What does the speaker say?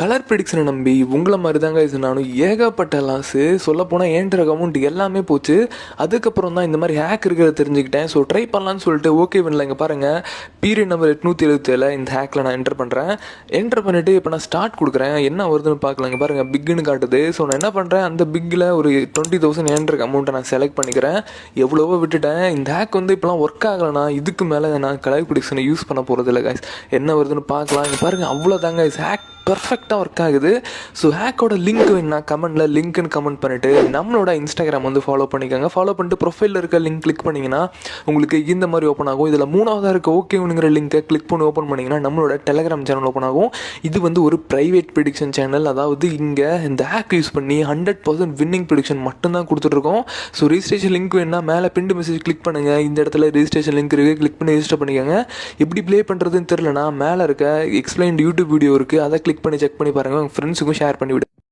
Colour ப்ரிடிக்ஷனை நம்பி உங்களை மாதிரி தாங்க இது நானும் ஏகப்பட்ட லாஸு சொல்லப்போனால் ஏன்ற அமௌண்ட் எல்லாமே போச்சு. அதுக்கப்புறம் தான் இந்த மாதிரி ஹேக் இருக்கிறத தெரிஞ்சுக்கிட்டேன். ஸோ ட்ரை பண்ணலான்னு சொல்லிட்டு ஓகே பண்ணல. இங்கே பாருங்கள், பீரியட் நம்பர் 877 இந்த ஹேக்கில் நான் என்டர் பண்ணுறேன். என்டர் பண்ணிவிட்டு இப்போ நான் ஸ்டார்ட் கொடுக்குறேன். என்ன வருதுன்னு பார்க்கலாம். இங்கே பாருங்கள், பிக்குன்னு காட்டுது. ஸோ நான் என்ன பண்ணுறேன், அந்த பிக்கில் ஒரு 20,000 ஏன்ற அமௌண்ட்டை நான் செலக்ட் பண்ணிக்கிறேன். எவ்வளவோ விட்டுட்டேன். இந்த ஹேக் வந்து இப்போலாம் ஒர்க் ஆகலைன்னா இதுக்கு மேலே நான் கலர் ப்ரிடிக்ஷனை யூஸ் பண்ண போகிறது இல்லை கைஸ். என்ன வருதுன்னு பார்க்கலாம். இங்கே பாருங்கள், அவ்வளோதாங்க. ஹேக் பர்ஃபெக்டாக ஒர்க் ஆகுது. ஸோ ஹேக்கோட லிங்க் வேணுன்னா கமெண்ட்டில் லிங்க்னு கமெண்ட் பண்ணிவிட்டு நம்மளோட இன்ஸ்டாகிராம் வந்து ஃபாலோ பண்ணிக்கோங்க. ஃபாலோ பண்ணிட்டு ப்ரொஃபைலில் இருக்க லிங்க் கிளிக் பண்ணிங்கன்னா உங்களுக்கு இந்த மாதிரி ஓப்பன் ஆகும். இதில் மூணாவதாக இருக்க ஓகேங்கிற லிங்கை கிளிக் பண்ணி ஓப்பன் பண்ணிங்கன்னா நம்மளோட டெலகிராம் சேனல் ஓப்பன் ஆகும். இது வந்து ஒரு ப்ரைவேட் ப்ரிடிக்ஷன் சேனல். அதாவது இங்கே இந்த ஹேக் யூஸ் பண்ணி 100% வின்னிங் ப்ரிடிக்ஷன் மட்டும்தான் கொடுத்துட்ருக்கோம். ஸோ ரிஜிஸ்ட்ரேஷன் லிங்க் வேணுன்னா மேலே பிண்டு மெசேஜ் கிளிக் பண்ணுங்கள். இந்த இடத்துல ரிஜிஸ்ட்ரேஷன் லிங்க் இருக்குது, கிளிக் பண்ணி ரெஜிஸ்டர் பண்ணிக்கோங்க. எப்படி ப்ளே பண்ணுறதுன்னு தெரியலனா மேலே இருக்க எக்ஸ்பிளைன்டு யூடியூப் வீடியோ இருக்குது, அதை கிளிக் பண்ணி செக் பண்ணி பாருங்கள். உங்கள் ஃப்ரெண்ட்ஸுக்கும் ஷேர் பண்ணி விடுங்க.